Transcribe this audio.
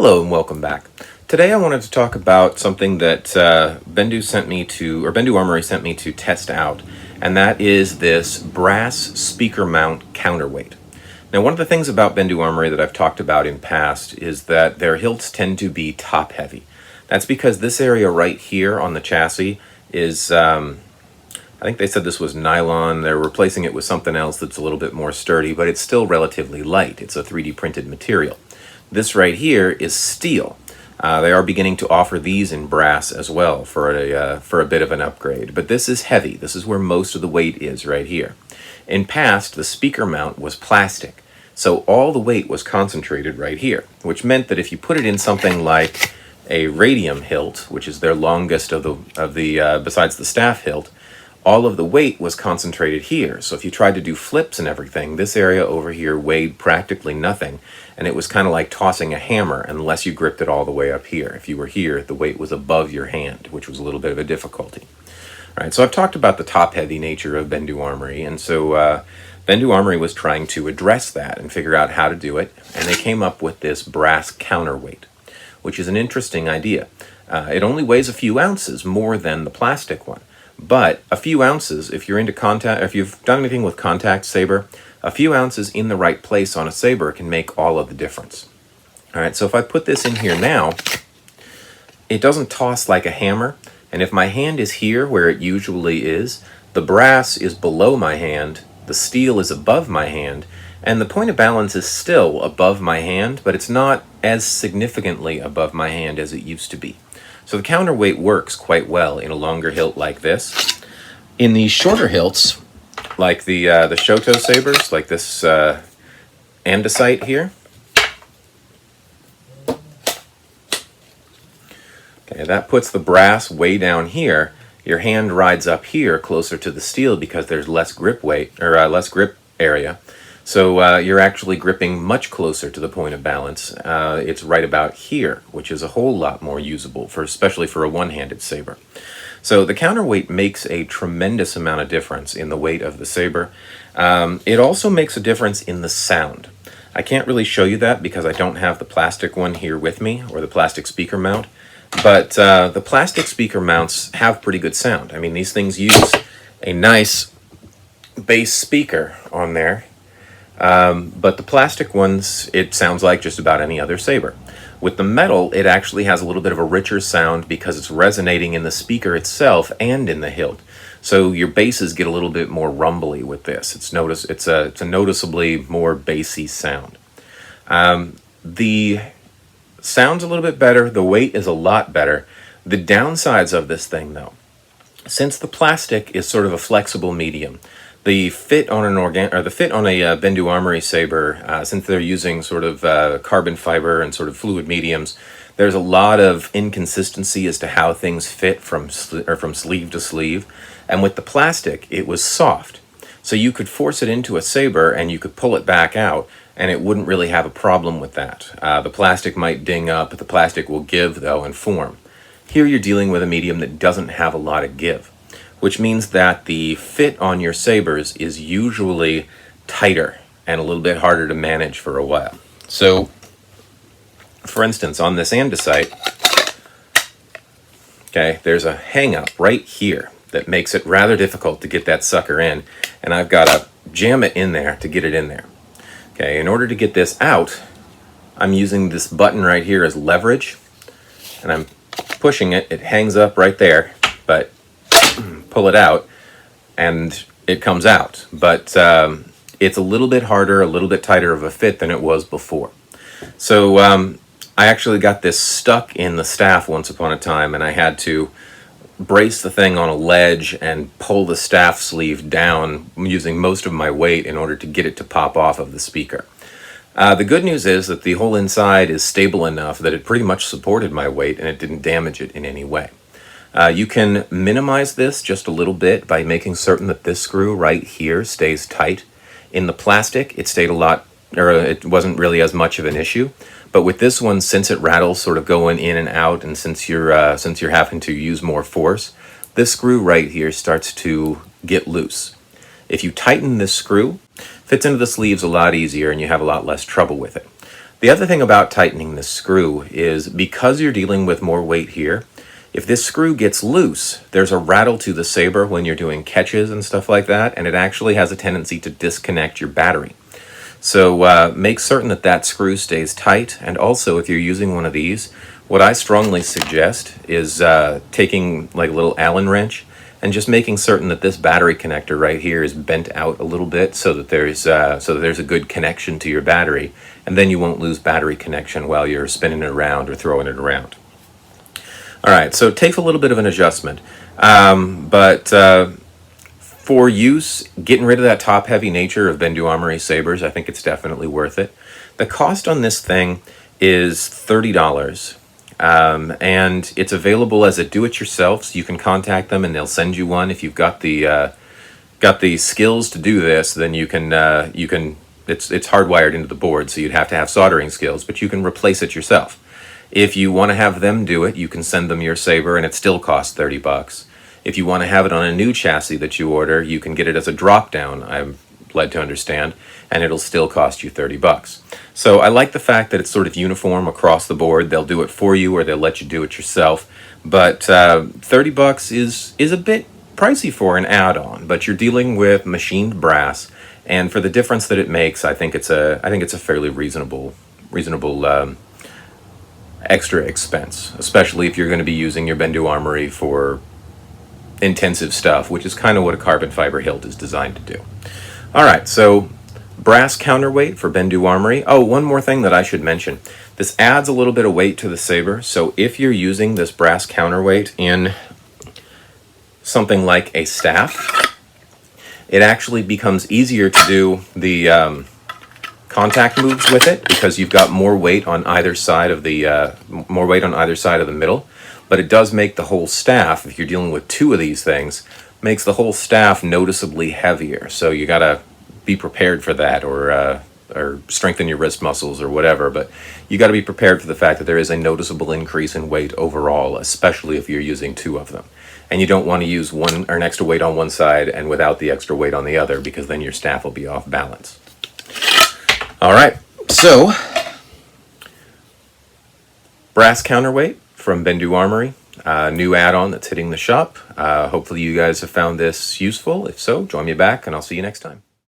Hello and welcome back. Today I wanted to talk about something that Bendu Armory sent me to test out, and that is this brass speaker mount counterweight. Now, one of the things about Bendu Armory that I've talked about in past is that their hilts tend to be top heavy. That's because this area right here on the chassis is, I think they said this was nylon. They're replacing it with something else that's a little bit more sturdy, but it's still relatively light. It's a 3D printed material. This right here is steel. They are beginning to offer these in brass as well for a bit of an upgrade. But this is heavy. This is where most of the weight is right here. In past, the speaker mount was plastic, so all the weight was concentrated right here, which meant that if you put it in something like a radium hilt, which is their longest of the besides the staff hilt, all of the weight was concentrated here. So if you tried to do flips and everything, this area over here weighed practically nothing, and it was kind of like tossing a hammer unless you gripped it all the way up here. If you were here, the weight was above your hand, which was a little bit of a difficulty. All right, so I've talked about the top-heavy nature of Bendu Armory, and so Bendu Armory was trying to address that and figure out how to do it, and they came up with this brass counterweight, which is an interesting idea. It only weighs a few ounces more than the plastic one. But a few ounces, if you're into contact, if you've done anything with contact saber, a few ounces in the right place on a saber can make all of the difference. All right, so if I put this in here now, it doesn't toss like a hammer. And if my hand is here where it usually is, the brass is below my hand, the steel is above my hand, and the point of balance is still above my hand, but it's not as significantly above my hand as it used to be. So the counterweight works quite well in a longer hilt like this. In these shorter hilts, like the Shoto sabers, like this andesite here. Okay, that puts the brass way down here. Your hand rides up here closer to the steel because there's less grip weight, or less grip area. So you're actually gripping much closer to the point of balance. It's right about here, which is a whole lot more usable, especially for a one-handed saber. So the counterweight makes a tremendous amount of difference in the weight of the saber. It also makes a difference in the sound. I can't really show you that because I don't have the plastic one here with me, or the plastic speaker mount. But the plastic speaker mounts have pretty good sound. I mean, these things use a nice bass speaker on there. But the plastic ones, it sounds like just about any other saber. With the metal, it actually has a little bit of a richer sound because it's resonating in the speaker itself and in the hilt. So your basses get a little bit more rumbly with this. It's a noticeably more bassy sound. The sound's a little bit better. The weight is a lot better. The downsides of this thing, though, since the plastic is sort of a flexible medium, the fit on a Bendu Armory saber, since they're using sort of carbon fiber and sort of fluid mediums, there's a lot of inconsistency as to how things fit from sleeve to sleeve. And with the plastic, it was soft. So you could force it into a saber and you could pull it back out, and it wouldn't really have a problem with that. The plastic might ding up, but the plastic will give, though, and form. Here you're dealing with a medium that doesn't have a lot of give, which means that the fit on your sabers is usually tighter and a little bit harder to manage for a while. So, for instance, on this andesite, okay, there's a hang-up right here that makes it rather difficult to get that sucker in, and I've got to jam it in there to get it in there. Okay, in order to get this out, I'm using this button right here as leverage, and I'm pushing it. It hangs up right there, but pull it out and it comes out, but it's a little bit harder, a little bit tighter of a fit than it was before. So I actually got this stuck in the staff once upon a time, and I had to brace the thing on a ledge and pull the staff sleeve down using most of my weight in order to get it to pop off of the speaker. The good news is that the whole inside is stable enough that it pretty much supported my weight and it didn't damage it in any way. You can minimize this just a little bit by making certain that this screw right here stays tight. In the plastic, it stayed a lot, or it wasn't really as much of an issue. But with this one, since it rattles sort of going in and out, and since you're having to use more force, this screw right here starts to get loose. If you tighten this screw, it fits into the sleeves a lot easier and you have a lot less trouble with it. The other thing about tightening this screw is because you're dealing with more weight here, if this screw gets loose, there's a rattle to the saber when you're doing catches and stuff like that, and it actually has a tendency to disconnect your battery. So make certain that that screw stays tight, and also if you're using one of these, what I strongly suggest is taking like a little Allen wrench and just making certain that this battery connector right here is bent out a little bit so that there's a good connection to your battery, and then you won't lose battery connection while you're spinning it around or throwing it around. All right, so it takes a little bit of an adjustment, but for use, getting rid of that top-heavy nature of Bendu Armory sabers, I think it's definitely worth it. The cost on this thing is $30. And it's available as a do-it-yourself, so you can contact them and they'll send you one. If you've got the skills to do this, then you can it's hardwired into the board, so you'd have to have soldering skills, but you can replace it yourself. If you want to have them do it, you can send them your saber and it still costs $30. If you want to have it on a new chassis that you order, you can get it as a drop-down, I'm led to understand, and it'll still cost you $30. So I like the fact that it's sort of uniform across the board. They'll do it for you or they'll let you do it yourself. But $30 is a bit pricey for an add-on, but you're dealing with machined brass, and for the difference that it makes, I think it's a fairly reasonable extra expense, especially if you're going to be using your Bendu Armory for intensive stuff, which is kind of what a carbon fiber hilt is designed to do. All right, so brass counterweight for Bendu Armory. Oh, one more thing that I should mention. This adds a little bit of weight to the saber, so if you're using this brass counterweight in something like a staff, it actually becomes easier to do the contact moves with it because you've got more weight on either side of the middle. But it does make the whole staff, if you're dealing with two of these things, makes the whole staff noticeably heavier. So you gotta be prepared for that, or strengthen your wrist muscles or whatever. But you gotta be prepared for the fact that there is a noticeable increase in weight overall, especially if you're using two of them. And you don't want to use one or an extra weight on one side and without the extra weight on the other, because then your staff will be off balance. All right, so brass counterweight from Bendu Armory, new add-on that's hitting the shop. Hopefully you guys have found this useful. If so, join me back and I'll see you next time.